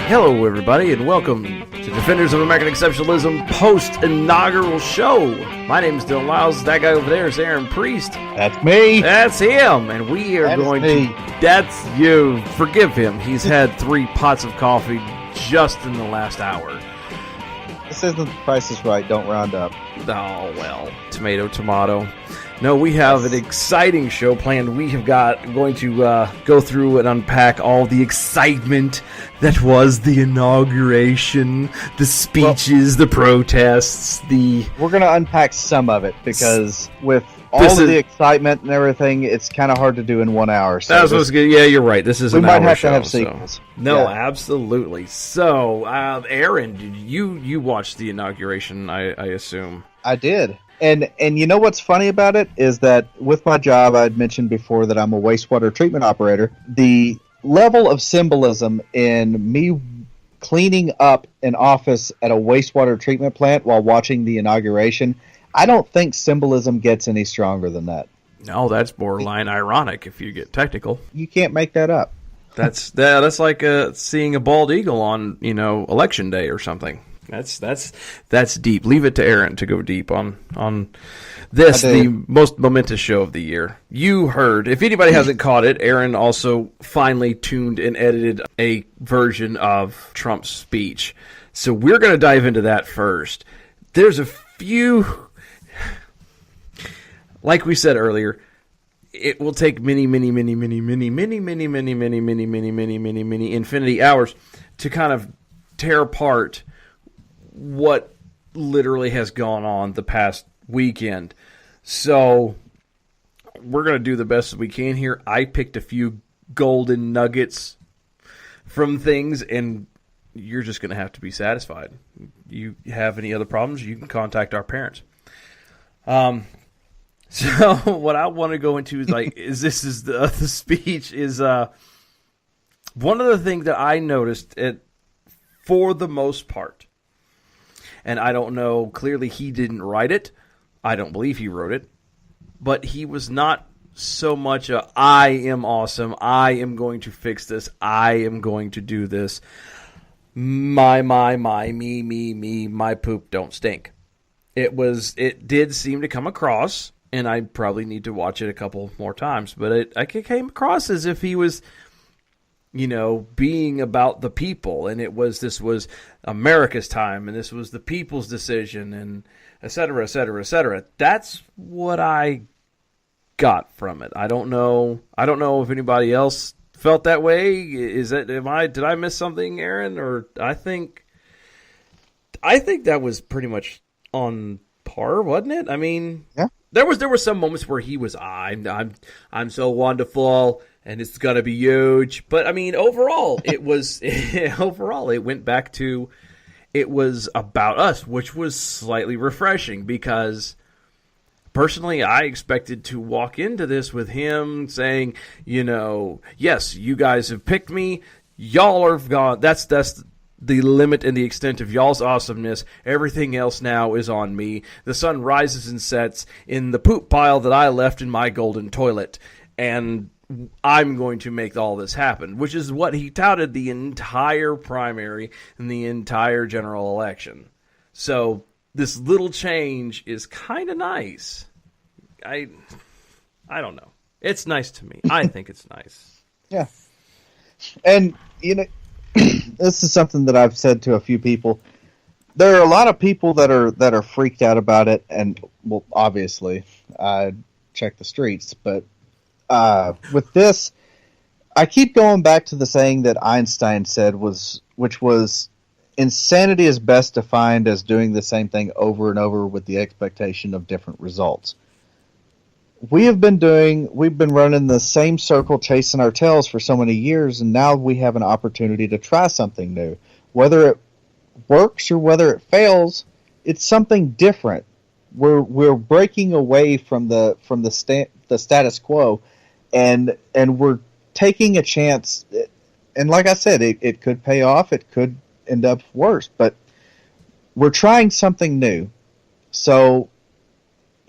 Hello, everybody, and welcome to Defenders of American Exceptionalism post-inaugural show. My name is Dylan Lyles. That guy over there is Aaron Priest. That's me. That's him, and we are going to... That's you. Forgive him. He's had 3 pots of coffee just in the last hour. This isn't The Price is Right. Don't round up. Oh, well. Tomato. No, we have an exciting show planned. We have going to go through and unpack all the excitement that was the inauguration, the speeches, the protests, We're going to unpack some of it because with all of the excitement and everything, it's kind of hard to do in 1 hour. So that's what's good. Yeah, you're right. This is we an might hour have show, to have sequels. So. No, absolutely. So, Aaron, did you watched the inauguration? I assume I did. And you know what's funny about it is that with my job, I'd mentioned before that I'm a wastewater treatment operator. The level of symbolism in me cleaning up an office at a wastewater treatment plant while watching the inauguration, I don't think symbolism gets any stronger than that. No, that's borderline ironic if you get technical. You can't make that up. That's like seeing a bald eagle on, election day or something. That's deep. Leave it to Aaron to go deep on this, the most momentous show of the year. You heard, if anybody hasn't caught it, Aaron also finally tuned and edited a version of Trump's speech. So we're going to dive into that first. There's a few, like we said earlier, it will take many infinity hours to kind of tear apart what literally has gone on the past weekend. So we're going to do the best we can here. I picked a few golden nuggets from things, and you're just going to have to be satisfied. You have any other problems, you can contact our parents. So what I want to go into is the speech is one of the things that I noticed for the most part. And I don't know, clearly he didn't write it. I don't believe he wrote it. But he was not so much I am awesome, I am going to fix this, I am going to do this. My, me, my poop don't stink. It did seem to come across, and I probably need to watch it a couple more times, but it came across as if he was... being about the people, and this was America's time, and this was the people's decision, and et cetera, et cetera, et cetera. That's what I got from it. I don't know if anybody else felt that way. Did I miss something, Aaron? Or I think that was pretty much on par, wasn't it? I mean, yeah. There were some moments where he was, I'm so wonderful, and it's gonna be huge. But I mean, overall, it went back to it was about us, which was slightly refreshing because personally, I expected to walk into this with him saying, yes, you guys have picked me, y'all are gone. That's the limit and the extent of y'all's awesomeness. Everything else now is on me. The sun rises and sets in the poop pile that I left in my golden toilet, and I'm going to make all this happen, which is what he touted the entire primary and the entire general election. So this little change is kind of nice. I don't know. It's nice to me. I think it's nice. Yeah. And, this is something that I've said to a few people. There are a lot of people that are freaked out about it, and well, obviously, check the streets. But with this, I keep going back to the saying that Einstein said which was, insanity is best defined as doing the same thing over and over with the expectation of different results. We've been running the same circle chasing our tails for so many years, and now we have an opportunity to try something new. Whether it works or whether it fails, it's something different. We're breaking away from the status quo, and we're taking a chance. And like I said, it could pay off, it could end up worse, but we're trying something new. So,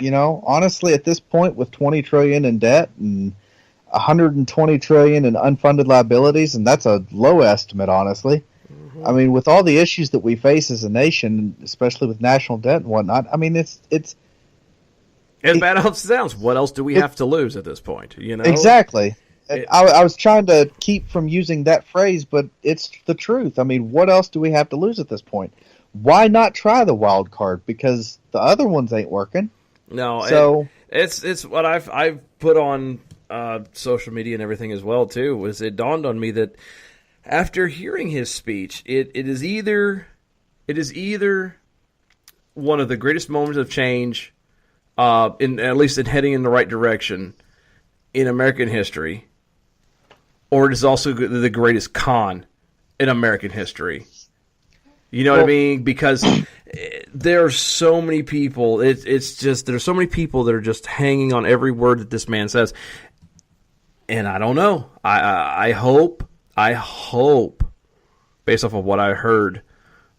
honestly, at this point, with $20 trillion in debt and $120 trillion in unfunded liabilities, and that's a low estimate, honestly. I mean, with all the issues that we face as a nation, especially with national debt and whatnot, I mean, it's As bad as it sounds, what else do we have to lose at this point? You know, exactly. I was trying to keep from using that phrase, but it's the truth. I mean, what else do we have to lose at this point? Why not try the wild card? Because the other ones ain't working. No, so it's what I've put on social media and everything as well too. Was it dawned on me that after hearing his speech, it is either one of the greatest moments of change, in at least in heading in the right direction in American history, or it is also the greatest con in American history. You know what I mean? Because there are so many people. It's just there's so many people that are just hanging on every word that this man says, and I don't know. I hope, based off of what I heard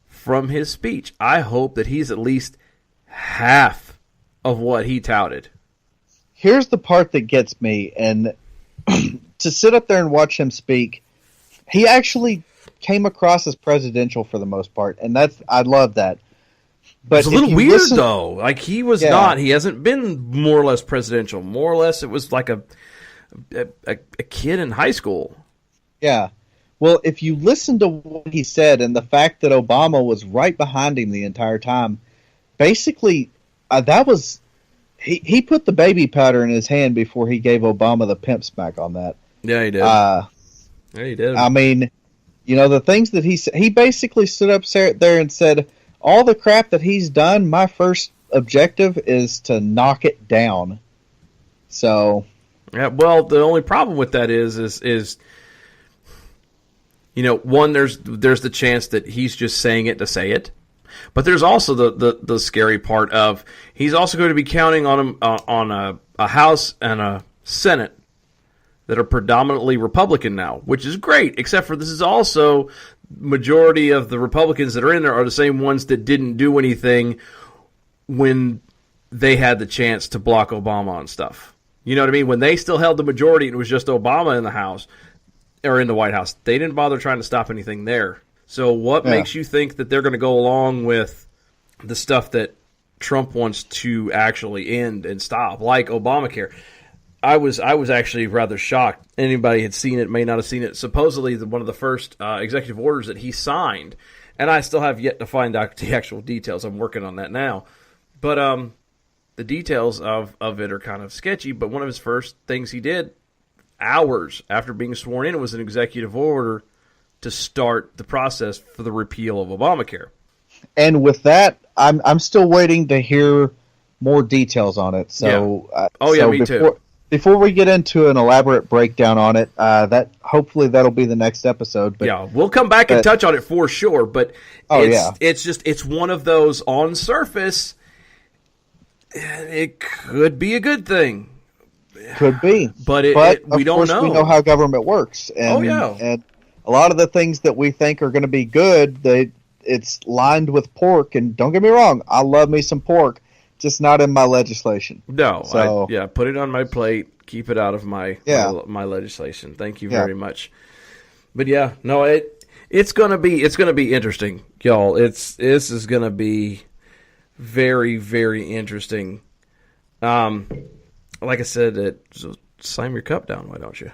from his speech, I hope that he's at least half of what he touted. Here's the part that gets me, and to sit up there and watch him speak, he actually came across as presidential for the most part, and I love that. But it's a little weird though. Like he was not. He hasn't been more or less presidential. More or less, it was like a kid in high school. Yeah. Well, if you listen to what he said and the fact that Obama was right behind him the entire time, basically, that was he put the baby powder in his hand before he gave Obama the pimp smack on that. Yeah, he did. Yeah, he did. I mean, you know, the things that he basically stood up there and said, all the crap that he's done, my first objective is to knock it down. So, yeah. Well, the only problem with that is you know, one, there's the chance that he's just saying it to say it, but there's also the scary part of he's also going to be counting on a House and a Senate that are predominantly Republican now, which is great, except for this is also majority of the Republicans that are in there are the same ones that didn't do anything when they had the chance to block Obama on stuff. You know what I mean? When they still held the majority and it was just Obama in the House or in the White House, they didn't bother trying to stop anything there. So what makes you think that they're going to go along with the stuff that Trump wants to actually end and stop, like Obamacare? I was actually rather shocked. Anybody had seen it, may not have seen it. Supposedly, one of the first executive orders that he signed, and I still have yet to find out the actual details. I'm working on that now. But the details of it are kind of sketchy. But one of his first things he did, hours after being sworn in, was an executive order to start the process for the repeal of Obamacare. And with that, I'm still waiting to hear more details on it. So, me too. Before we get into an elaborate breakdown on it, that hopefully that'll be the next episode. But, yeah, we'll come back and touch on it for sure. But it's one of those on surface. It could be a good thing. Could be, but we don't know. We know how government works, and and a lot of the things that we think are going to be good, it's lined with pork. And don't get me wrong, I love me some pork. Just not in my legislation. No, so, put it on my plate. Keep it out of my legislation. Thank you very much. But it's gonna be interesting, y'all. This is gonna be very, very interesting. Like I said, so slam your cup down. Why don't you?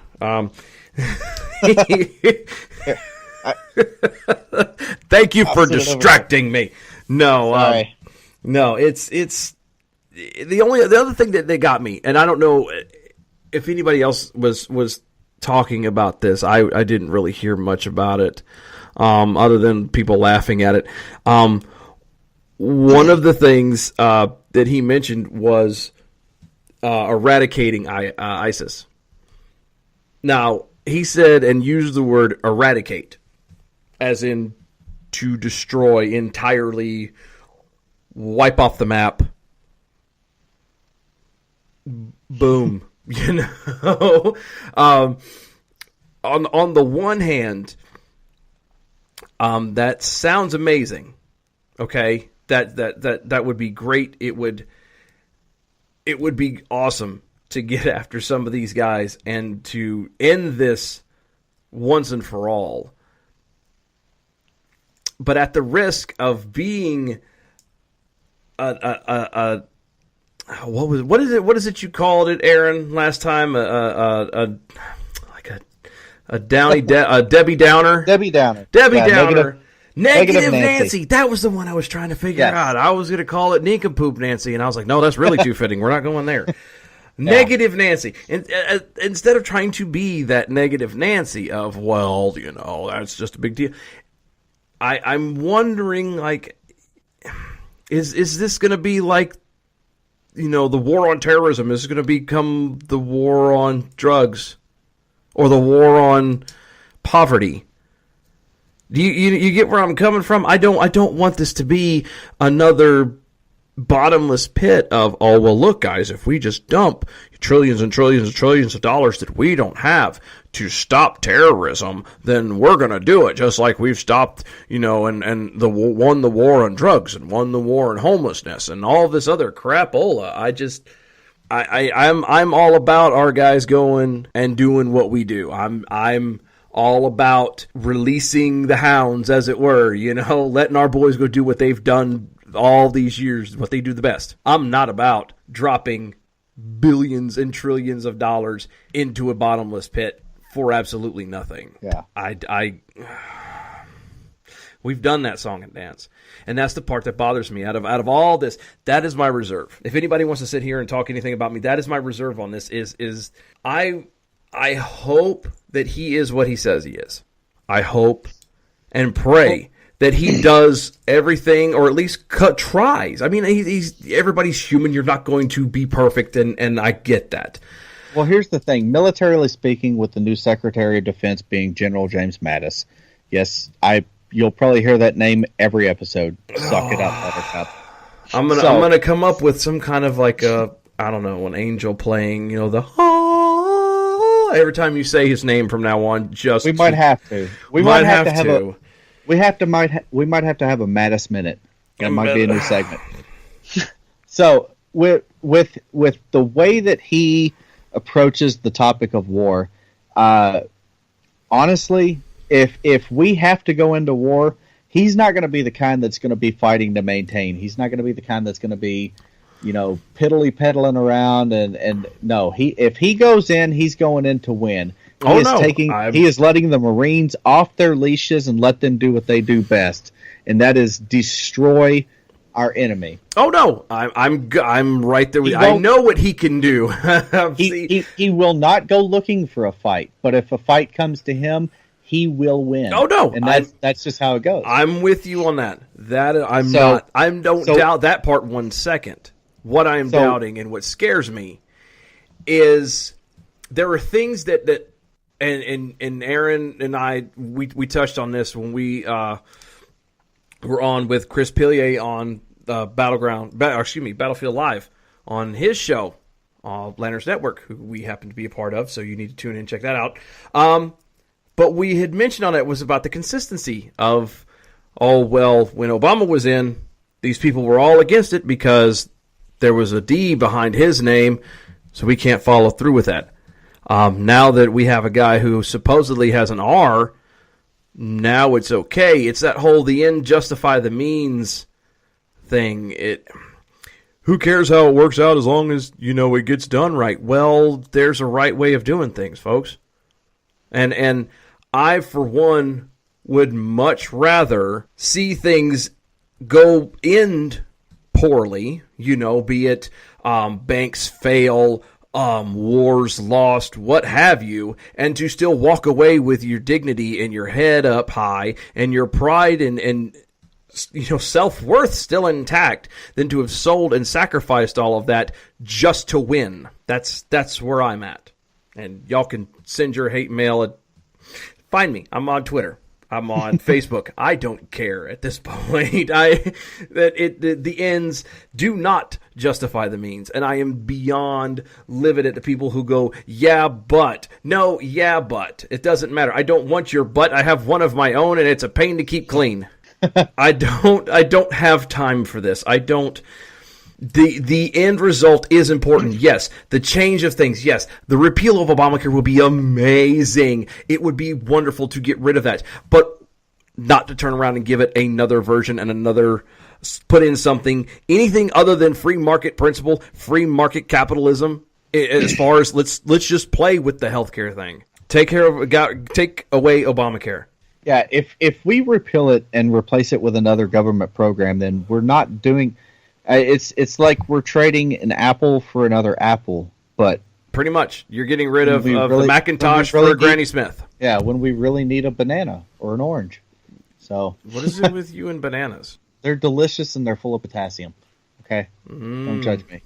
Thank you for distracting me. No, no, it's the other thing that they got me, and I don't know if anybody else was talking about this. I didn't really hear much about it, other than people laughing at it. One of the things that he mentioned was eradicating ISIS. Now, he said and used the word eradicate, as in to destroy entirely, wipe off the map. Boom. You know? On the one hand, that sounds amazing. Okay? That would be great. It would be awesome to get after some of these guys and to end this once and for all. but at the risk of being what is it you called it, Aaron, last time? A Debbie Downer. Debbie Downer. Downer. Negative Nancy. That was the one I was trying to figure out. I was going to call it Nincompoop Nancy, and I was like, no, that's really too fitting. We're not going there. Negative Nancy. And, instead of trying to be that negative Nancy of, well, that's just a big deal. I'm wondering, like, is this going to be like, the war on terrorism? Is it going to become the war on drugs or the war on poverty? Do you get where I'm coming from? I don't want this to be another bottomless pit of, oh, well, look, guys, if we just dump trillions and trillions and trillions of dollars that we don't have to stop terrorism, then we're going to do it, just like we've stopped, and won the war on drugs and won the war on homelessness and all this other crapola. I'm all about our guys going and doing what we do. I'm all about releasing the hounds, as it were, letting our boys go do what they've done all these years, what they do the best. I'm not about dropping billions and trillions of dollars into a bottomless pit for absolutely nothing. Yeah. We've done that song and dance. And that's the part that bothers me. Out of all this, that is my reserve. If anybody wants to sit here and talk anything about me, that is my reserve on this is I hope that he is what he says he is. I hope and pray that he does everything, or at least tries. I mean, everybody's human. You're not going to be perfect, and I get that. Well, here's the thing. Militarily speaking, with the new Secretary of Defense being General James Mattis, yes, you'll probably hear that name every episode. Suck it up, Buttercup. I'm gonna come up with some kind of like an angel playing, every time you say his name from now on. We might have to. We might have to. We might have to have a Mattis Minute. That might be a new segment. So with the way that he approaches the topic of war, honestly, if we have to go into war, he's not going to be the kind that's going to be fighting to maintain. He's not going to be the kind that's going to be, piddly peddling around and no. If he goes in, he's going in to win. He is letting the Marines off their leashes and let them do what they do best, and that is destroy our enemy. Oh no, I'm right there with you. I know what he can do. he will not go looking for a fight, but if a fight comes to him, he will win. Oh no, and that's just how it goes. I'm with you on that. I don't doubt that part 1 second. What I am doubting and what scares me is there are things that and Aaron and I we touched on this when we were on with Chris Pillier on Battlefield Live on his show, Lanners Network, who we happen to be a part of, so you need to tune in and check that out. But we had mentioned on it was about the consistency of, when Obama was in, these people were all against it because there was a D behind his name, so we can't follow through with that. Now that we have a guy who supposedly has an R, now it's okay. It's that whole the end justify the means thing. Who cares how it works out as long as, it gets done right? Well, there's a right way of doing things, folks. And I, for one, would much rather see things end poorly, be it banks fail, wars lost, what have you, and to still walk away with your dignity and your head up high and your pride and self-worth still intact, than to have sold and sacrificed all of that just to win. That's where I'm at. And y'all can send your hate mail find me. I'm on Twitter. I'm on Facebook. I don't care at this point. The ends do not justify the means, and I am beyond livid at the people who go, yeah, but. No, yeah, but. It doesn't matter. I don't want your butt. I have one of my own, and it's a pain to keep clean. I don't have time for this. I don't. The end result is important, yes. The change of things, yes. The repeal of Obamacare will be amazing. It would be wonderful to get rid of that. But not to turn around and give it another version and another put in something, anything other than free market principle, free market capitalism. As far as let's just play with the healthcare thing. Take away Obamacare. Yeah, if we repeal it and replace it with another government program, then we're not doing. It's like we're trading an apple for another apple, but pretty much you're getting rid of really, the Macintosh for a Granny Smith. Yeah, when we really need a banana or an orange. So what is it with you and bananas? They're delicious and they're full of potassium. Okay, don't judge me.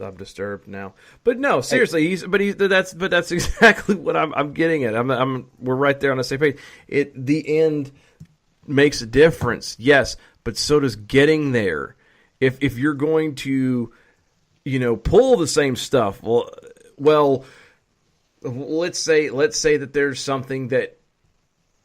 I'm disturbed now, but no, seriously. That's exactly what I'm getting at. We're right there on the same page. The end makes a difference, yes, but so does getting there. If you're going to, pull the same stuff, well, let's say that there's something that.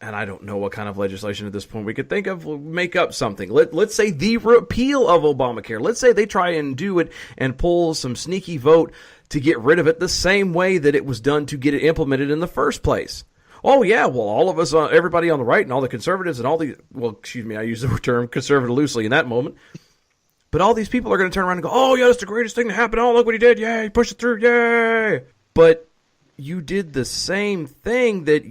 And I don't know what kind of legislation at this point we could think of. We'll make up something. Let's say the repeal of Obamacare. Let's say they try and do it and pull some sneaky vote to get rid of it the same way that it was done to get it implemented in the first place. Oh, yeah, well, all of us, everybody on the right and all the conservatives and all the, I use the term conservative loosely in that moment. But all these people are going to turn around and go, oh, yeah, that's the greatest thing to happen. Oh, look what he did. Yay, he pushed it through. Yay. But you did the same thing that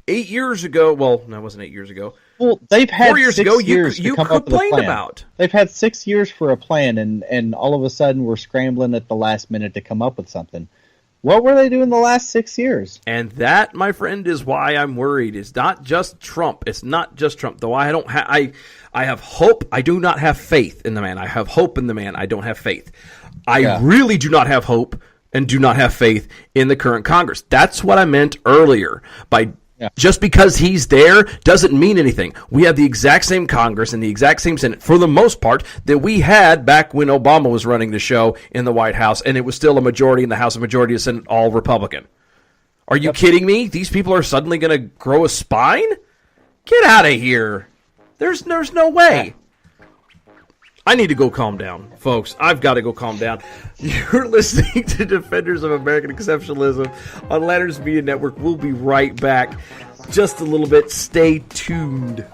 8 years ago, well, no, it wasn't 8 years ago. Well, they've had 4 years 6 ago, years you to come up with a complained plan. about. They've had 6 years for a plan, and all of a sudden we're scrambling at the last minute to come up with something. What were they doing the last 6 years? And that, my friend, is why I'm worried. It's not just Trump. It's not just Trump. Though I don't I have hope. I do not have faith in the man. I have hope in the man. I don't have faith. I really do not have hope and do not have faith in the current Congress. That's what I meant earlier by. Yeah. Just because he's there doesn't mean anything. We have the exact same Congress and the exact same Senate, for the most part, that we had back when Obama was running the show in the White House, and it was still a majority in the House, a majority of the Senate, all Republican. Are you kidding me? These people are suddenly going to grow a spine? Get out of here. There's no way. I need to go calm down, folks. I've got to go calm down. You're listening to Defenders of American Exceptionalism on Lanterns Media Network. We'll be right back. Just a little bit. Stay tuned.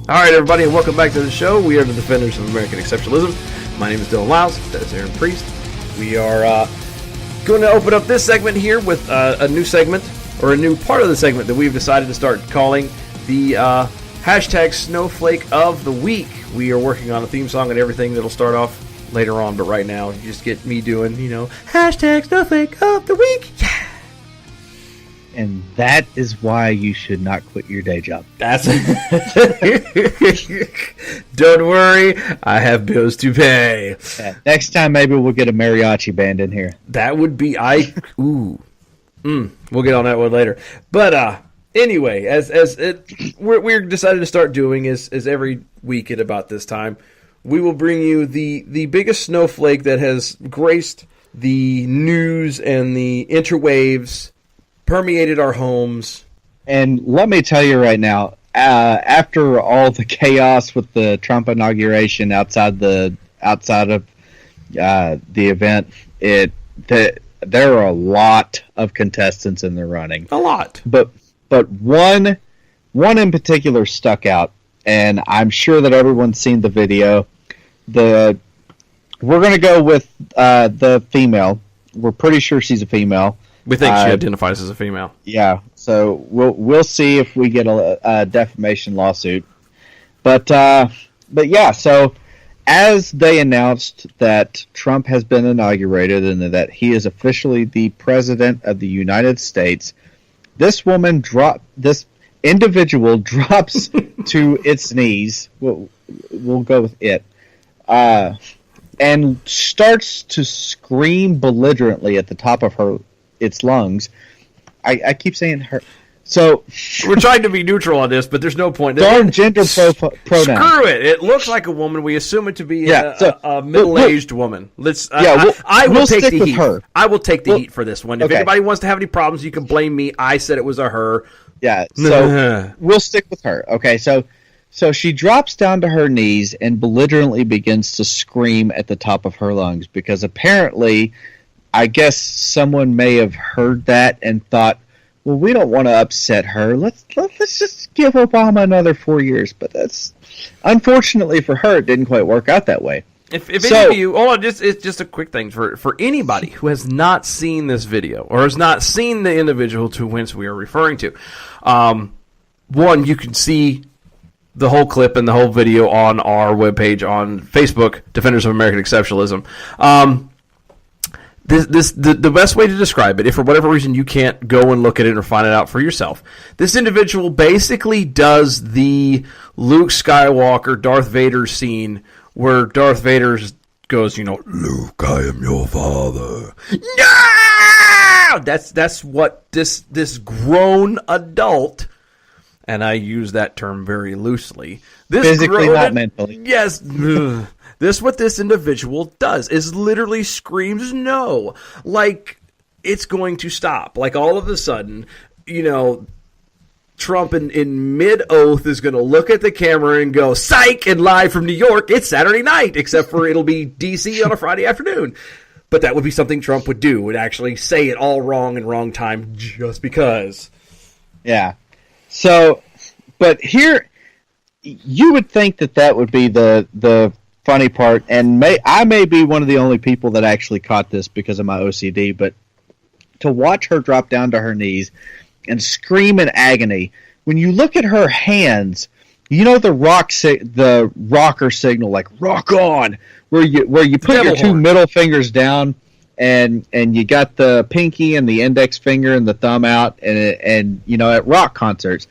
All right, everybody, and welcome back to the show. We are the Defenders of American Exceptionalism. My name is Dylan Lyles. That is Aaron Priest. We are going to open up this segment here with a new segment, or a new part of the segment that we've decided to start calling the hashtag Snowflake of the Week. We are working on a theme song and everything that'll start off later on, but right now, you just get me doing, hashtag Snowflake of the Week. Yeah. And that is why you should not quit your day job. That's Don't worry, I have bills to pay. Yeah, next time, maybe we'll get a mariachi band in here. That would be we'll get on that one later. But anyway, we're decided to start doing is every week at about this time, we will bring you the biggest snowflake that has graced the news and the interwaves, permeated our homes. And let me tell you right now, after all the chaos with the Trump inauguration outside of the event, there are a lot of contestants in the running. A lot, but one in particular stuck out, and I'm sure that everyone's seen the video. We're going to go with the female. We're pretty sure she's a female. We think she identifies as a female. Yeah, so we'll see if we get a defamation lawsuit. But yeah, so as they announced that Trump has been inaugurated and that he is officially the president of the United States, this individual drops to its knees. We'll go with it. And starts to scream belligerently at the top of its lungs. I keep saying her. So we're trying to be neutral on this, but there's no point. Darn gender pronoun. Screw it! It looks like a woman. We assume it to be a middle-aged woman. I will take the heat. Her. I will take the heat for this one. If anybody wants to have any problems, you can blame me. I said it was a her. Yeah. So we'll stick with her. Okay. So she drops down to her knees and belligerently begins to scream at the top of her lungs because apparently, I guess someone may have heard that and thought, well, we don't want to upset her. Let's just give Obama another 4 years. But that's unfortunately for her, it didn't quite work out that way. If any of you, it's just a quick thing for anybody who has not seen this video or has not seen the individual to whence we are referring to. One, you can see the whole clip and the whole video on our webpage on Facebook, Defenders of American Exceptionalism. The best way to describe it, if for whatever reason you can't go and look at it or find it out for yourself, this individual basically does the Luke Skywalker, Darth Vader scene where Darth Vader goes, Luke, I am your father. No! That's what this grown adult, and I use that term very loosely. Physically, not mentally. Yes. What this individual does is literally screams no. Like it's going to stop. Like all of a sudden, Trump in mid-oath is going to look at the camera and go, psych, and live from New York, it's Saturday night, except for it'll be D.C. on a Friday afternoon. But that would be something Trump would do, would actually say it all wrong and wrong time just because. Yeah. So, but here, you would think that would be the funny part, and I may be one of the only people that actually caught this because of my OCD, but to watch her drop down to her knees and scream in agony, when you look at her hands, the rocker signal, like rock on, where you put your two middle fingers down and you got the pinky and the index finger and the thumb out and at rock concerts.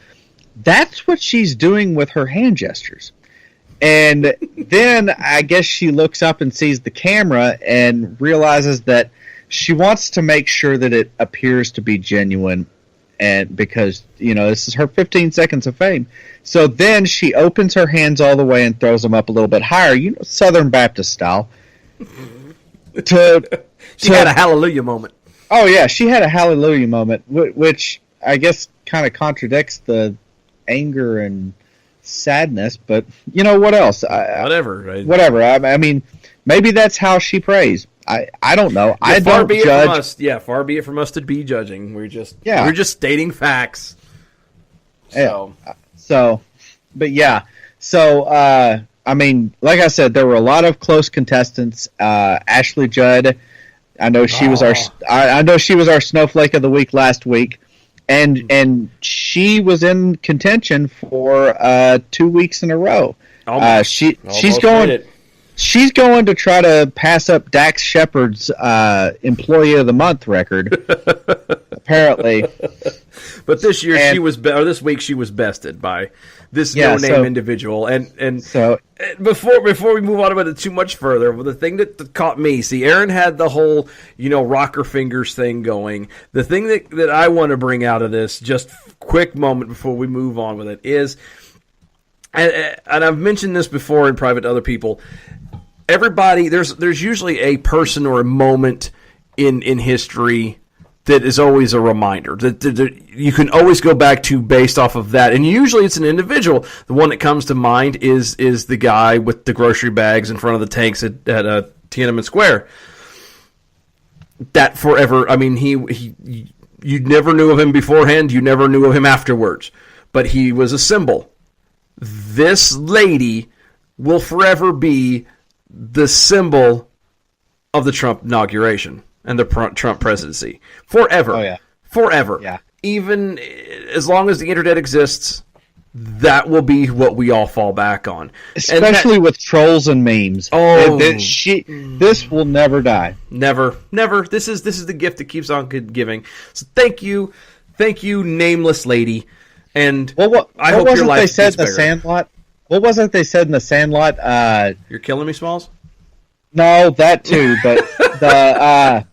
That's what she's doing with her hand gestures. And then I guess she looks up and sees the camera and realizes that she wants to make sure that it appears to be genuine, and because this is her 15 seconds of fame. So then she opens her hands all the way and throws them up a little bit higher, Southern Baptist style. She had a hallelujah moment. Oh yeah, she had a hallelujah moment, which I guess kind of contradicts the anger and sadness, but what else? Whatever. Right? Whatever. I mean, maybe that's how she prays. I don't know. I don't judge. Far be it from us to be judging. We're just stating facts. But yeah. So I mean, like I said, there were a lot of close contestants. Ashley Judd, I know she was our snowflake of the week last week. And she was in contention for 2 weeks in a row. She's going to try to pass up Dax Shepard's Employee of the Month record. apparently. But this year this week she was bested by this no-name individual. And so before we move on about it too much further, the thing that caught me, see, Aaron had the whole, rocker fingers thing going. The thing that I want to bring out of this, just quick moment before we move on with it, is, and I've mentioned this before in private to other people, everybody, there's usually a person or a moment in history that is always a reminder that you can always go back to based off of that. And usually it's an individual. The one that comes to mind is the guy with the grocery bags in front of the tanks at Tiananmen Square. That forever, I mean, you never knew of him beforehand, you never knew of him afterwards, but he was a symbol. This lady will forever be the symbol of the Trump inauguration and the Trump presidency. Forever. Oh, yeah. Forever. Yeah. Even as long as the internet exists, that will be what we all fall back on. Especially with trolls and memes. Oh. This will never die. Never. Never. This is the gift that keeps on giving. So thank you, nameless lady. And I hope your life gets better. Sandlot? What was it they said in the Sandlot? You're killing me, Smalls? No, that too, but the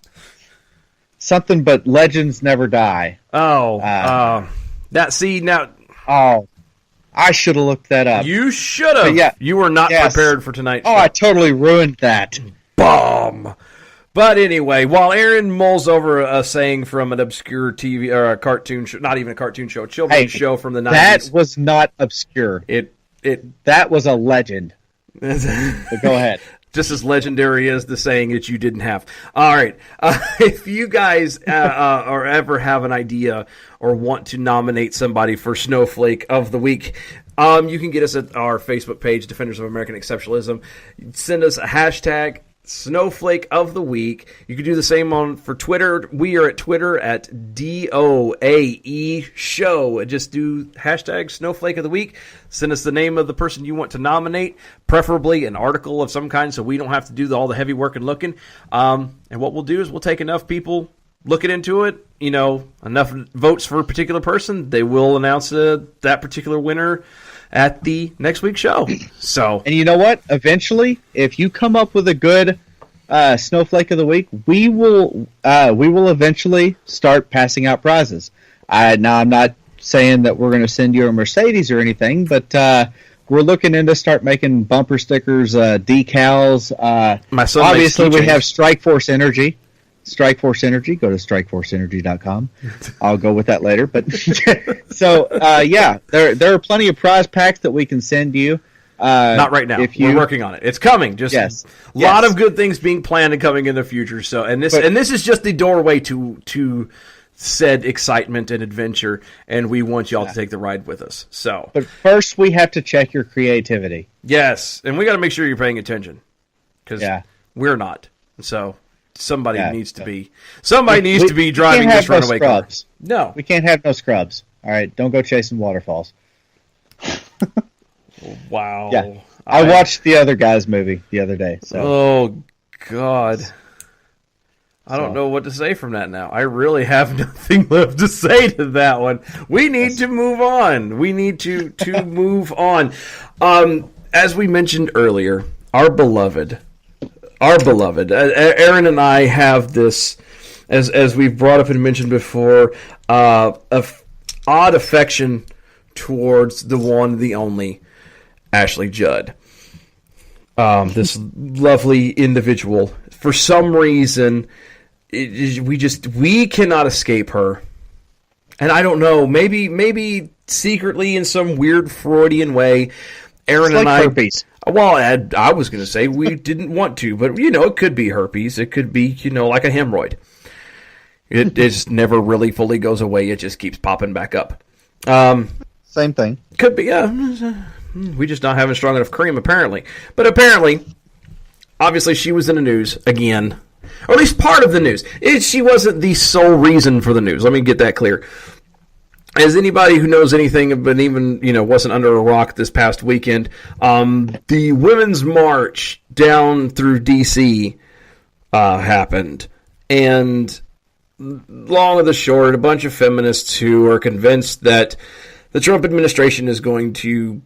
something but legends never die. Oh, now. Oh, I should have looked that up. You should have. Yeah, you were not prepared for tonight. Oh, I totally ruined that. Bomb. But anyway, while Aaron mulls over a saying from an obscure TV or a cartoon show, not even a cartoon show, a children's show from the 90s. That was not obscure. That was a legend. But go ahead. Just as legendary as the saying that you didn't have. All right. If you guys or ever have an idea or want to nominate somebody for Snowflake of the Week, you can get us at our Facebook page, Defenders of American Exceptionalism. Send us a hashtag Snowflake of the Week. You can do the same for Twitter. We are at Twitter at DOAE Show. Just do hashtag Snowflake of the Week. Send us the name of the person you want to nominate, preferably an article of some kind so we don't have to do all the heavy work and looking. And what we'll do is we'll take enough people looking into it, enough votes for a particular person, they will announce that particular winner at the next week's show. So, and you know what? Eventually, if you come up with a good Snowflake of the Week, we will eventually start passing out prizes. Now, I'm not saying that we're going to send you a Mercedes or anything, but we're looking into start making bumper stickers, decals. My son obviously, we have Strikeforce Energy. Strikeforce Energy. Go to strikeforceenergy.com. I'll go with that later. But so there are plenty of prize packs that we can send you. Not right now. We're working on it. It's coming. Just yes. A lot of good things being planned and coming in the future. So this is just the doorway to said excitement and adventure, and we want y'all to take the ride with us. So, but first we have to check your creativity. Yes, and we got to make sure you're paying attention because we're not. So. Somebody needs to be driving this runaway car. No. We can't have no scrubs. All right, don't go chasing waterfalls. Wow. Yeah. I watched the other guy's movie the other day. So. Oh, God. I don't know what to say from that now. I really have nothing left to say to that one. We need to move on. We need to move on. As we mentioned earlier, our beloved, Aaron and I have this, as we've brought up and mentioned before, odd affection towards the one, the only, Ashley Judd. This lovely individual. For some reason, we cannot escape her. And I don't know, maybe secretly in some weird Freudian way, Aaron and I... herpes. Well, I was going to say we didn't want to, but, it could be herpes. It could be, like a hemorrhoid. It just never really fully goes away. It just keeps popping back up. Same thing. Could be, yeah. We just not having strong enough cream, apparently. But apparently, obviously, she was in the news again. Or at least part of the news. She wasn't the sole reason for the news. Let me get that clear. As anybody who knows anything, but even, wasn't under a rock this past weekend, the Women's March down through D.C. Happened. And long of the short, a bunch of feminists who are convinced that the Trump administration is going to,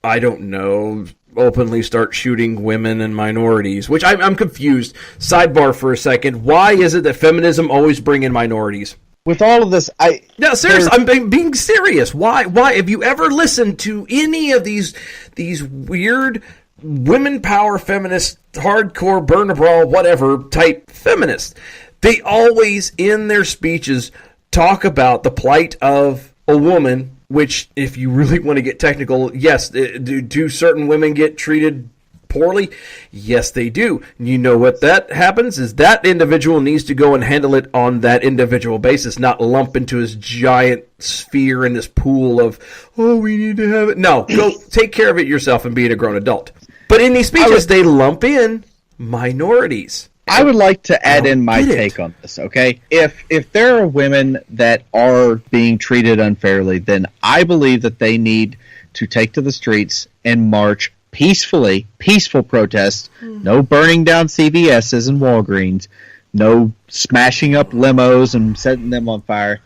I don't know, openly start shooting women and minorities, which I'm confused. Sidebar for a second. Why is it that feminism always bring in minorities? With all of this, No, seriously, I'm being serious. Why? Have you ever listened to any of these weird women power feminist, hardcore, burn a brawl, whatever type feminists? They always, in their speeches, talk about the plight of a woman, which, if you really want to get technical, yes, do certain women get treated poorly? Yes, they do. You know what that happens is that individual needs to go and handle it on that individual basis, not lump into his giant sphere in this pool of, oh, we need to have it. No, go take care of it yourself and be a grown adult. But in these speeches, they lump in minorities. I would like to add in my take on this, okay? If there are women that are being treated unfairly, then I believe that they need to take to the streets and march peacefully, peaceful protests, no burning down CVS's and Walgreens, no smashing up limos and setting them on fire.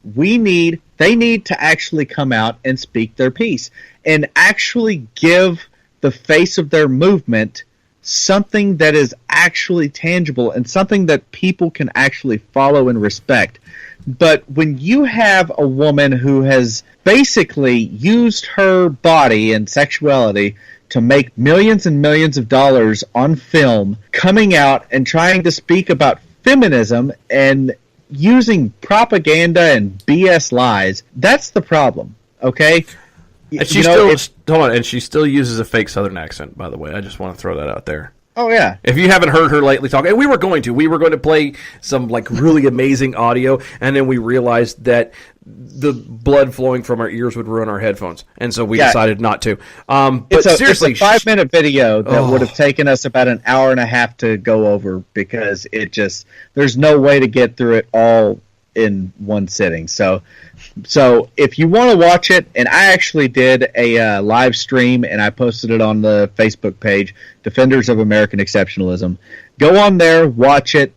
They need to actually come out and speak their piece and actually give the face of their movement something that is actually tangible and something that people can actually follow and respect. But when you have a woman who has basically used her body and sexuality to make millions and millions of dollars on film, coming out and trying to speak about feminism and using propaganda and BS lies, that's the problem, okay? And she still uses a fake Southern accent, by the way. I just want to throw that out there. Oh, yeah. If you haven't heard her lately talk, and we were going to play some like really amazing audio, and then we realized that the blood flowing from our ears would ruin our headphones, and so we decided not to. But seriously, it's a 5-minute video that would have taken us about an hour and a half to go over because there's no way to get through it all in one sitting. So if you want to watch it, and I actually did a live stream and I posted it on the Facebook page, Defenders of American Exceptionalism. Go on there, watch it,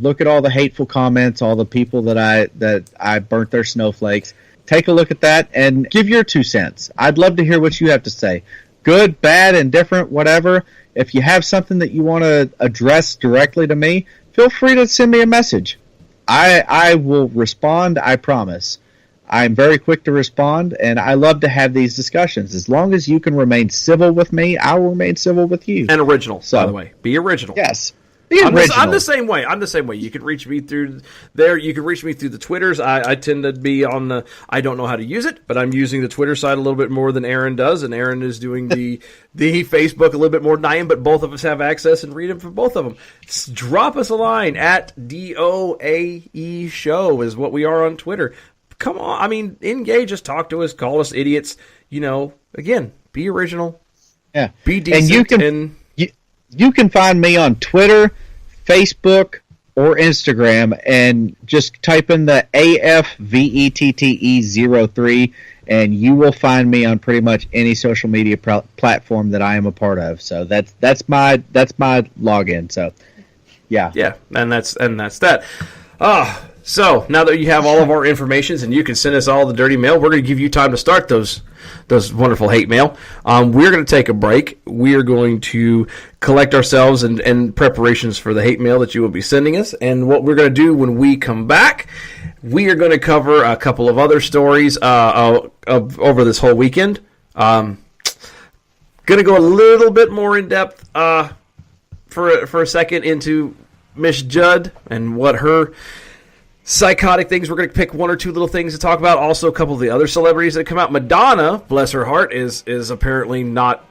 look at all the hateful comments, all the people that I burnt their snowflakes. Take a look at that and give your 2 cents. I'd love to hear what you have to say. Good, bad, indifferent, whatever. If you have something that you want to address directly to me, feel free to send me a message. I will respond, I promise. I'm very quick to respond, and I love to have these discussions. As long as you can remain civil with me, I will remain civil with you. And original, by the way. Be original. Yes. Be original. I'm the same way. You can reach me through there. You can reach me through the Twitters. I tend to be on the, I don't know how to use it, but I'm using the Twitter side a little bit more than Aaron does, and Aaron is doing the Facebook a little bit more than I am, but both of us have access and read them for both of them. Drop us a line at DOAE Show is what we are on Twitter. Come on, I mean, engage us, talk to us, call us idiots. Again, be original. Yeah, be decent, and you can find me on Twitter, Facebook, or Instagram, and just type in the AFVETTE03, and you will find me on pretty much any social media platform that I am a part of. So that's my login. So yeah, and that's that. So now that you have all of our information and you can send us all the dirty mail, we're going to give you time to start those wonderful hate mail. We're going to take a break. We are going to collect ourselves and preparations for the hate mail that you will be sending us. And what we're going to do when we come back, we are going to cover a couple of other stories over this whole weekend. Going to go a little bit more in depth for a second into Miss Judd and what her psychotic things. We're going to pick one or two little things to talk about. Also, a couple of the other celebrities that come out. Madonna, bless her heart, is apparently not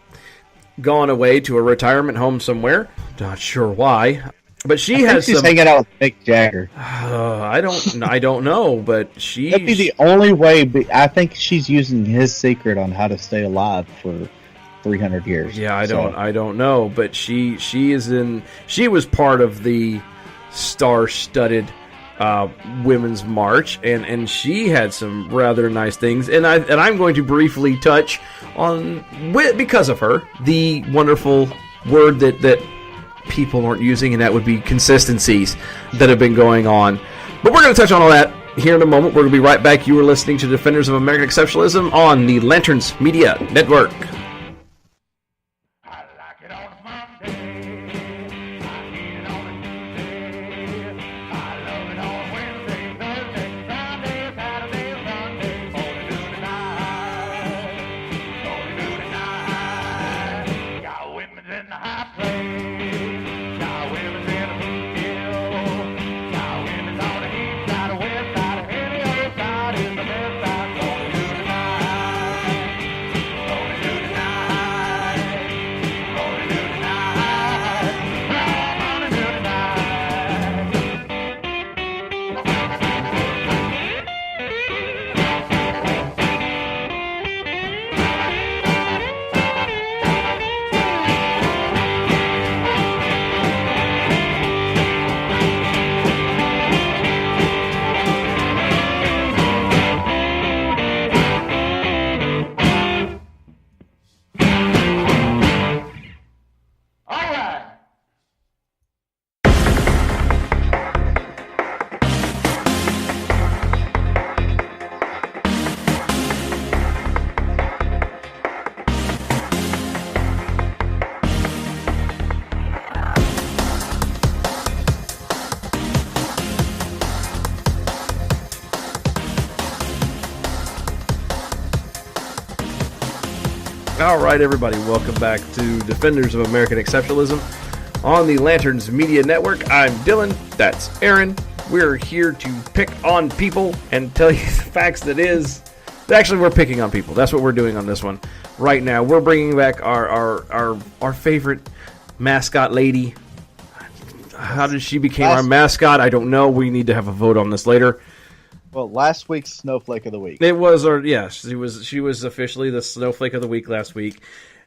gone away to a retirement home somewhere. Not sure why, but she's hanging out with Mick Jagger. I don't know, but that'd be the only way. I think she's using his secret on how to stay alive for 300 years. Yeah, I don't know, but she was part of the star-studded Women's March, and she had some rather nice things, and I'm going to briefly touch on, because of her, the wonderful word that people aren't using, and that would be consistencies that have been going on But we're going to touch on all that here in a moment. We're going to be right back. You are listening to Defenders of American Exceptionalism on the Lanterns Media Network. All right, everybody, welcome back to Defenders of American Exceptionalism on the Lanterns Media Network. I'm Dylan, that's Aaron. We're here to pick on people and tell you the facts that is. Actually, we're picking on people. That's what we're doing on this one right now. We're bringing back our favorite mascot lady. How did she become our mascot? I don't know. We need to have a vote on this later. Well, last week's Snowflake of the Week. It was, she was officially the Snowflake of the Week last week,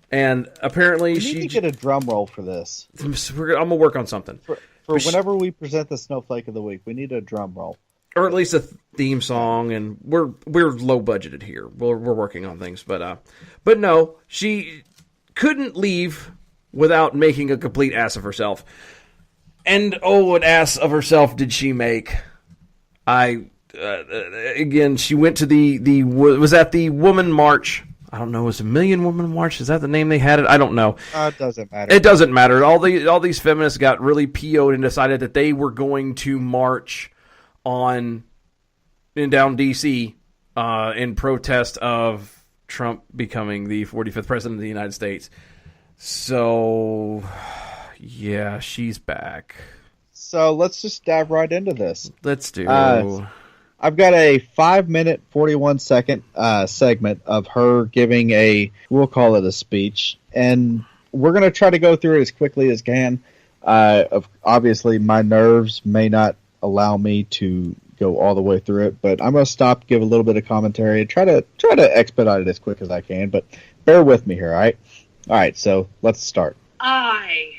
and apparently we need to get a drum roll for this. I'm gonna work on something for whenever we present the Snowflake of the Week. We need a drum roll, or at least a theme song. And we're low budgeted here. We're working on things, but no, she couldn't leave without making a complete ass of herself. And oh, an ass of herself did she make! Again, she went to was that the Woman March? I don't know. Was it Million Woman March? Is that the name they had it? I don't know. It doesn't matter. It doesn't matter. All these feminists got really PO'd and decided that they were going to march down D.C. In protest of Trump becoming the 45th president of the United States. So, yeah, she's back. So let's just dive right into this. Let's do. I've got a 5-minute, 41-second segment of her giving we'll call it a speech, and we're going to try to go through it as quickly as can. Obviously, my nerves may not allow me to go all the way through it, but I'm going to stop, give a little bit of commentary, and try to expedite it as quick as I can, but bear with me here, all right? All right, so let's start. I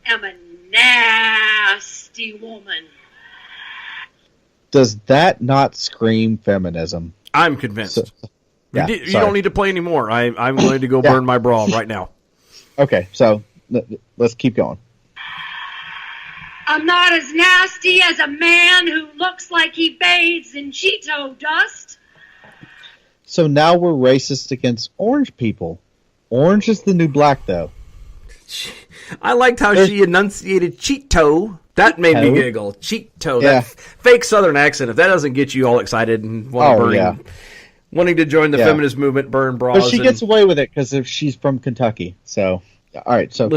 am a nasty woman. Does that not scream feminism? I'm convinced. Yeah, you don't need to play anymore. I'm going to go burn my bra right now. Okay, so let's keep going. I'm not as nasty as a man who looks like he bathes in Cheeto dust. So now we're racist against orange people. Orange is the new black, though. I liked how she enunciated Cheeto. That made me giggle. Cheeto. Yeah. That fake Southern accent. If that doesn't get you all excited and wanting to join the feminist movement, burn bras. But she gets away with it because she's from Kentucky. So, all right. So,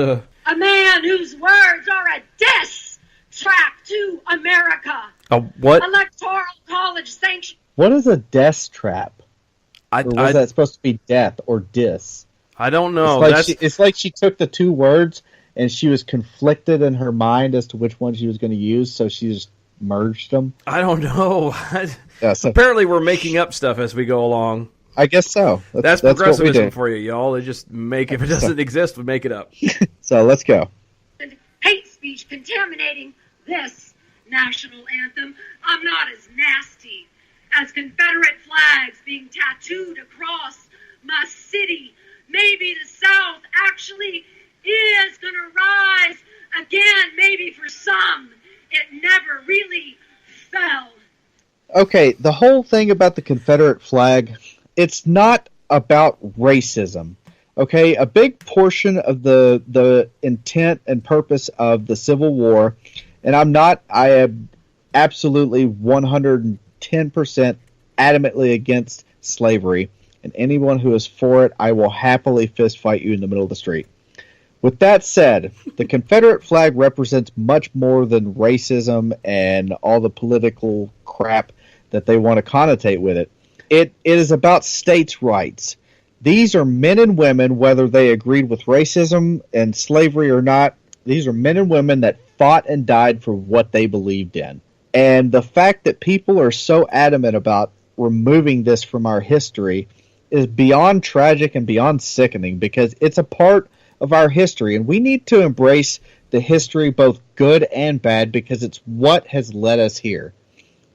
a man whose words are a diss track to America. A what? Electoral college sanction. What is a death trap? Or was that supposed to be death or diss? I don't know. It's like she took the two words and she was conflicted in her mind as to which one she was going to use, so she just merged them. I don't know. Apparently we're making up stuff as we go along. I guess so. That's progressivism for you, y'all. They just make, if it doesn't exist, we make it up. So let's go. Hate speech contaminating this national anthem. I'm not as nasty as Confederate flags being tattooed across my city. Maybe the South actually is going to rise again. Maybe for some, it never really fell Okay, the whole thing about the Confederate flag, it's not about racism. Okay, a big portion of the intent and purpose of the Civil War, and I am absolutely 110% adamantly against slavery, and anyone who is for it, I will happily fist fight you in the middle of the street. With that said, the Confederate flag represents much more than racism and all the political crap that they want to connotate with it. It is about states' rights. These are men and women, whether they agreed with racism and slavery or not, these are men and women that fought and died for what they believed in. And the fact that people are so adamant about removing this from our history is beyond tragic and beyond sickening, because it's a part of our history, and we need to embrace the history, both good and bad, because it's what has led us here.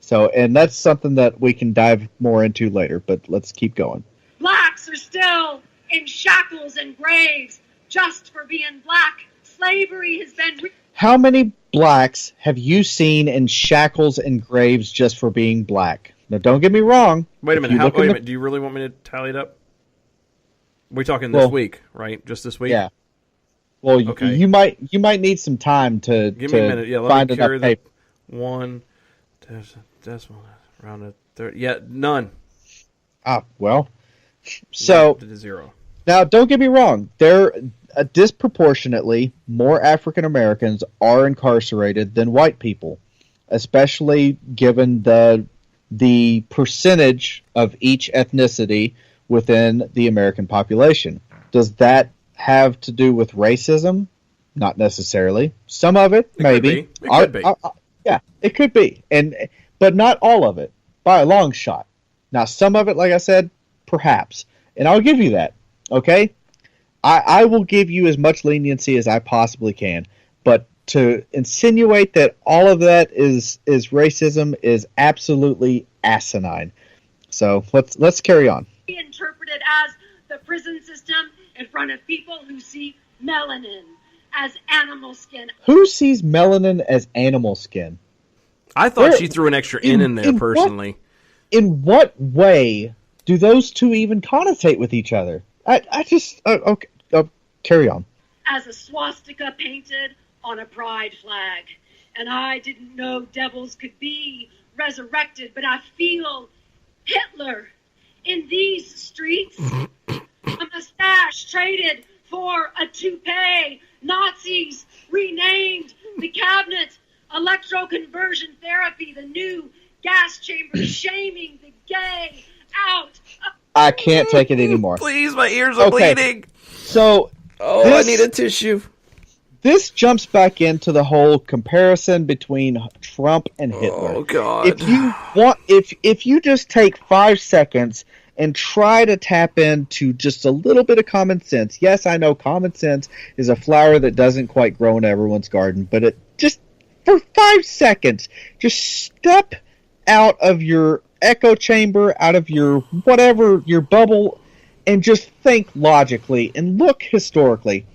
So, and that's something that we can dive more into later, but let's keep going. Blacks are still in shackles and graves just for being black. Slavery has been... How many blacks have you seen in shackles and graves just for being black? Now, don't get me wrong. Wait a minute. Do you really want me to tally it up? We're talking this week, right? Just this week? Yeah. Well, okay. You might need some time to give me a minute. Yeah, let me carry the one decimal around a third. Yeah, none. Ah, well. So zero. Now, don't get me wrong. There disproportionately more African Americans are incarcerated than white people, especially given the percentage of each ethnicity within the American population. Does that have to do with racism? Not necessarily. Some of it maybe. It could be. Yeah, it could be, but not all of it by a long shot. Now, some of it, like I said, perhaps, and I'll give you that. Okay, I will give you as much leniency as I possibly can, but to insinuate that all of that is racism is absolutely asinine. So let's carry on. Interpreted as the prison system in front of people who see melanin as animal skin. Who sees melanin as animal skin? I thought she threw an extra in there personally. In what way do those two even connotate with each other? I just okay. Carry on. As a swastika painted on a pride flag, and I didn't know devils could be resurrected, but I feel Hitler in these streets. A mustache traded for a toupee. Nazis renamed the cabinet. Electroconversion therapy, the new gas chamber, shaming the gay out. I can't take it anymore. Please, my ears are bleeding. So, I need a tissue. This jumps back into the whole comparison between Trump and Hitler. Oh God! If you just take 5 seconds and try to tap into just a little bit of common sense. Yes, I know common sense is a flower that doesn't quite grow in everyone's garden, but it just for 5 seconds, just step out of your echo chamber, out of your whatever, your bubble, and just think logically and look historically.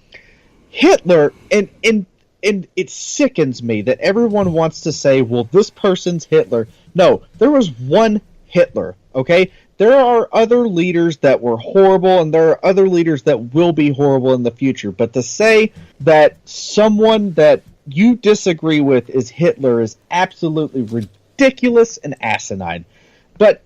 Hitler, and it sickens me that everyone wants to say, well, this person's Hitler. No, there was one Hitler, okay? There are other leaders that were horrible, and there are other leaders that will be horrible in the future. But to say that someone that you disagree with is Hitler is absolutely ridiculous and asinine. But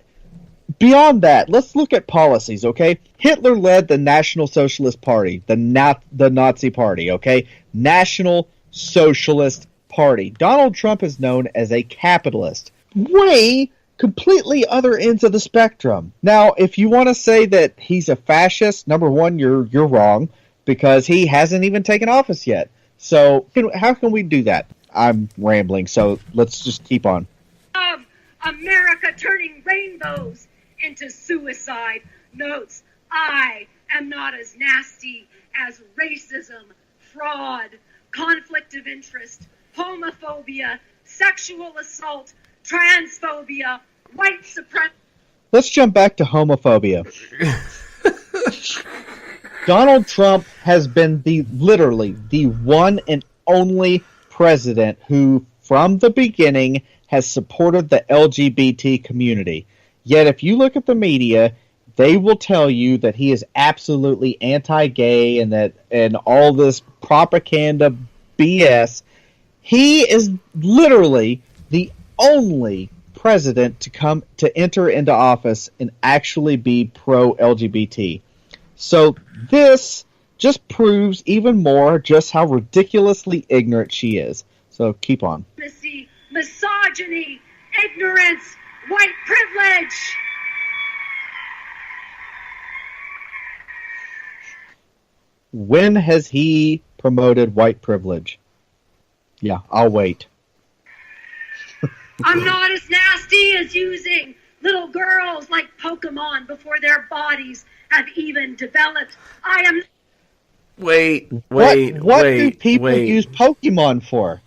beyond that, let's look at policies, okay? Hitler led the National Socialist Party, the Nazi Party, okay? National Socialist Party. Donald Trump is known as a capitalist. Way completely other ends of the spectrum. Now, if you want to say that he's a fascist, number one, you're wrong, because he hasn't even taken office yet. So how can we do that? I'm rambling, so let's just keep on. Of America turning rainbows into suicide notes. I am not as nasty as racism, fraud, conflict of interest, homophobia, sexual assault, transphobia, white supremacy. Let's jump back to homophobia. Donald Trump has been literally the one and only president who, from the beginning, has supported the LGBT community. Yet if you look at the media, they will tell you that he is absolutely anti-gay and all this propaganda BS. He is literally the only president to enter into office and actually be pro-LGBT. So this just proves even more just how ridiculously ignorant she is. So keep on. Misogyny, ignorance, white privilege. When has he promoted white privilege? Yeah, I'll wait. I'm not as nasty as using little girls like Pokemon before their bodies have even developed. I am. What do people use Pokemon for?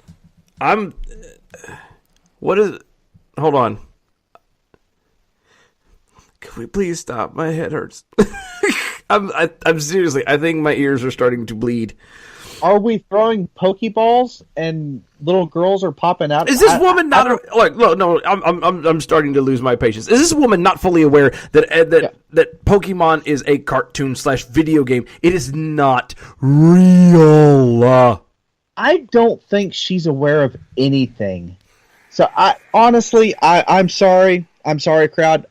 Hold on. Can we please stop? My head hurts. I'm seriously, I think my ears are starting to bleed. Are we throwing Pokeballs and little girls are popping out? Is this woman not? I'm starting to lose my patience. Is this woman not fully aware that Pokemon is a cartoon / video game? It is not real. I don't think she's aware of anything. So I'm sorry. I'm sorry, crowd.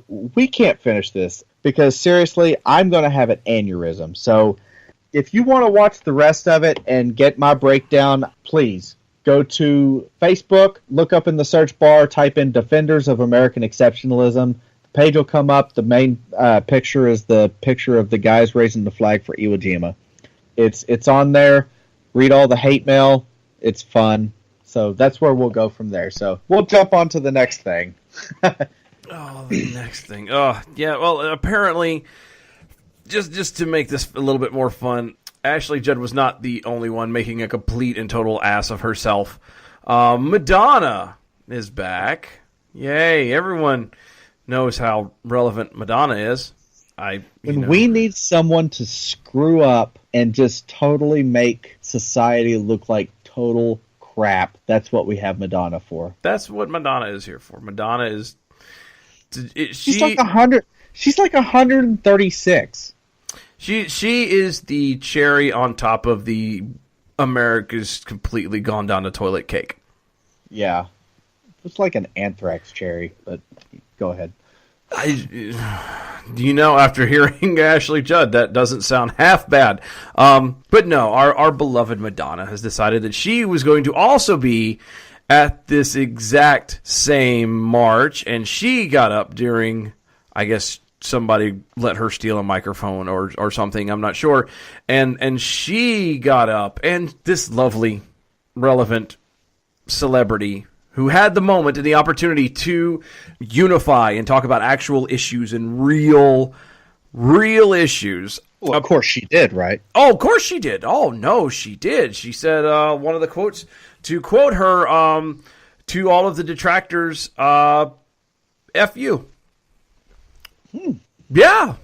We can't finish this because seriously, I'm going to have an aneurysm. So if you want to watch the rest of it and get my breakdown, please go to Facebook, look up in the search bar, type in Defenders of American Exceptionalism. The page will come up. The main picture is the picture of the guys raising the flag for Iwo Jima. It's on there. Read all the hate mail. It's fun. So that's where we'll go from there. So we'll jump on to the next thing. The next thing. Oh, yeah, well, apparently, just to make this a little bit more fun, Ashley Judd was not the only one making a complete and total ass of herself. Madonna is back. Yay, everyone knows how relevant Madonna is. We need someone to screw up and just totally make society look like total crap. That's what we have Madonna for. That's what Madonna is here for. Madonna is... She's like 100. She's like 136. She is the cherry on top of the America's completely gone down the toilet cake. Yeah, it's like an anthrax cherry. But go ahead. After hearing Ashley Judd, that doesn't sound half bad. But no, our beloved Madonna has decided that she was going to also be at this exact same march, and she got up during, I guess somebody let her steal a microphone or something, I'm not sure, and she got up, and this lovely, relevant celebrity who had the moment and the opportunity to unify and talk about actual issues and real issues. Well, of course she did, right? Oh, of course she did. Oh, no, she did. She said one of the quotes, to quote her, to all of the detractors, F you. Yeah.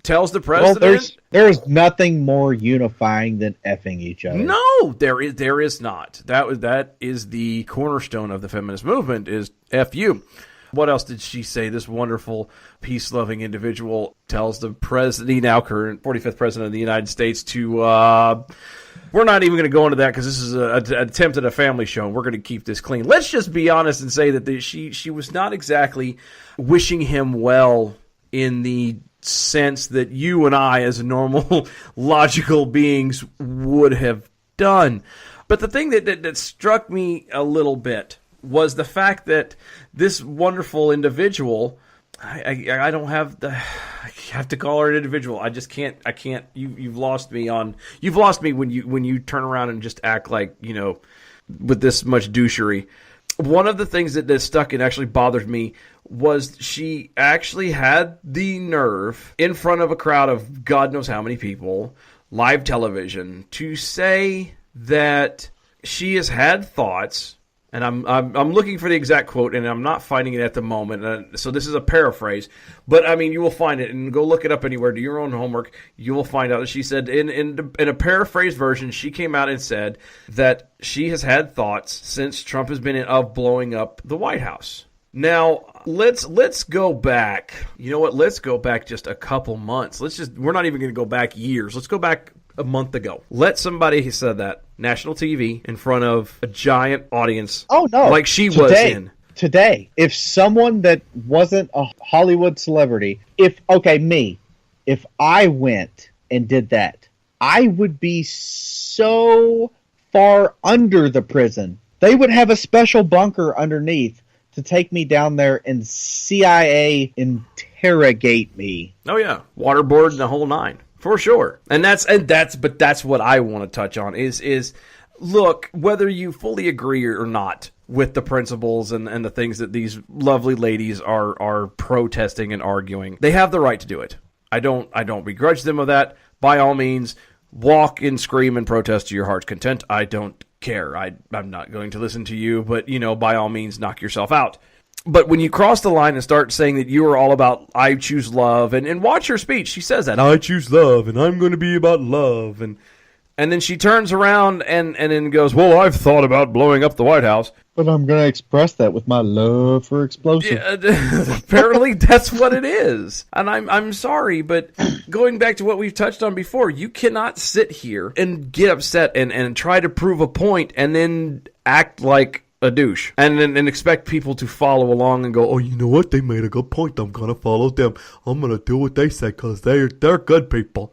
Tells the president. Well, there's nothing more unifying than effing each other. No, there is not. That is the cornerstone of the feminist movement is F you. What else did she say? This wonderful, peace-loving individual tells the president, now current 45th president of the United States, to... we're not even going to go into that because this is an attempt at a family show, and we're going to keep this clean. Let's just be honest and say that she was not exactly wishing him well in the sense that you and I, as normal, logical beings, would have done. But the thing that struck me a little bit was the fact that this wonderful individual, I don't have I have to call her an individual. I just can't. I can't. You've lost me when you turn around and just act like, with this much douchery. One of the things that stuck and actually bothered me was she actually had the nerve in front of a crowd of God knows how many people, live television, to say that she has had thoughts And I'm looking for the exact quote, and I'm not finding it at the moment. So this is a paraphrase, but I mean, you will find it, and go look it up anywhere. Do your own homework. You will find out that she said in a paraphrased version, she came out and said that she has had thoughts since Trump has been in of blowing up the White House. Now let's go back. You know what? Let's go back just a couple months. We're not even going to go back years. Let's go back a month ago. Let somebody who said that, national TV, in front of a giant audience. Oh, no. Like she was in. Today, if someone that wasn't a Hollywood celebrity, if I went and did that, I would be so far under the prison. They would have a special bunker underneath to take me down there and CIA interrogate me. Oh, yeah. Waterboard and the whole nine. For sure. But that's what I want to touch on is look, whether you fully agree or not with the principles and the things that these lovely ladies are protesting and arguing, they have the right to do it. I don't begrudge them of that. By all means, walk and scream and protest to your heart's content. I don't care. I'm not going to listen to you, but by all means, knock yourself out. But when you cross the line and start saying that you are all about I choose love, and watch her speech, she says that, I choose love, and I'm going to be about love, and then she turns around and then goes, well, I've thought about blowing up the White House. But I'm going to express that with my love for explosives. Yeah, apparently that's what it is. And I'm sorry, but going back to what we've touched on before, you cannot sit here and get upset and try to prove a point and then act like a douche and expect people to follow along and go, oh, you know what? They made a good point. I'm going to follow them. I'm going to do what they say because they're good people.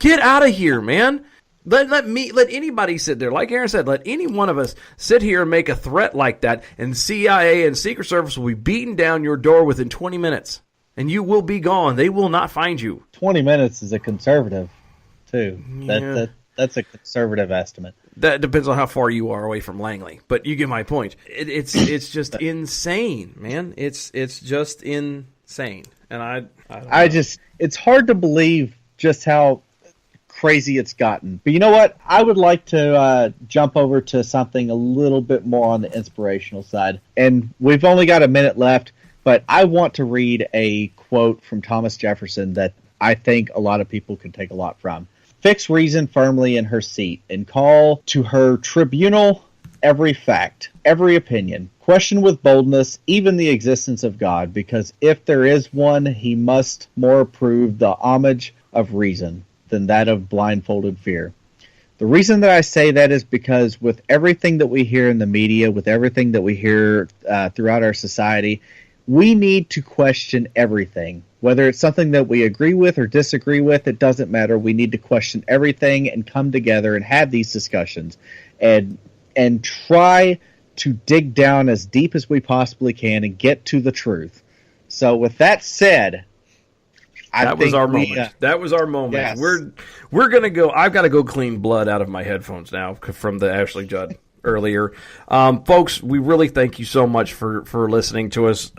Get out of here, man. Let anybody sit there. Like Aaron said, let any one of us sit here and make a threat like that, and CIA and Secret Service will be beating down your door within 20 minutes, and you will be gone. They will not find you. 20 minutes is a conservative, too. Yeah. That's a conservative estimate. That depends on how far you are away from Langley, but you get my point. It's just insane, man. It's just insane, and I don't know. It's hard to believe just how crazy it's gotten. But you know what? I would like to jump over to something a little bit more on the inspirational side. And we've only got a minute left, but I want to read a quote from Thomas Jefferson that I think a lot of people could take a lot from. Fix reason firmly in her seat and call to her tribunal every fact, every opinion. Question with boldness even the existence of God, because if there is one, he must more approve the homage of reason than that of blindfolded fear. The reason that I say that is because with everything that we hear in the media, with everything that we hear throughout our society, we need to question everything. Whether it's something that we agree with or disagree with, it doesn't matter. We need to question everything and come together and have these discussions and try to dig down as deep as we possibly can and get to the truth. So with that said, that was our moment. Yes. We're gonna go. I've got to go clean blood out of my headphones now from the Ashley Judd earlier. Folks, we really thank you so much for listening to us.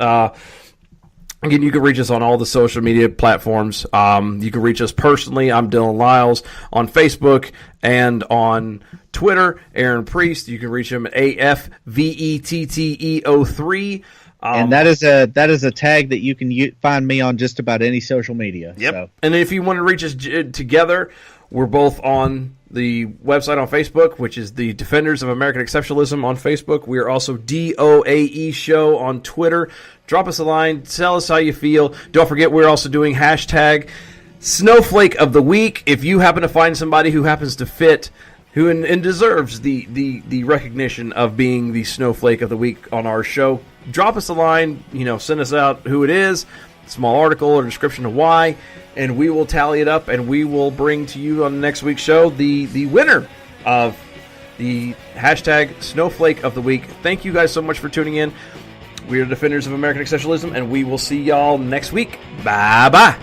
Again, you can reach us on all the social media platforms. You can reach us personally. I'm Dylan Lyles on Facebook and on Twitter. Aaron Priest. You can reach him at AFVETTEO3. And that is a tag that you can find me on just about any social media. Yep. So. And if you want to reach us together, we're both on the website on Facebook, which is the Defenders of American Exceptionalism on Facebook. We are also DOAE Show on Twitter. Drop us a line. Tell us how you feel. Don't forget, we're also doing hashtag Snowflake of the Week. If you happen to find somebody who happens to fit who and deserves the recognition of being the Snowflake of the Week on our show, drop us a line, send us out who it is, small article or description of why, and we will tally it up, and we will bring to you on next week's show the winner of the hashtag Snowflake of the Week. Thank you guys so much for tuning in. We are the Defenders of American Exceptionalism, and we will see y'all next week. Bye-bye.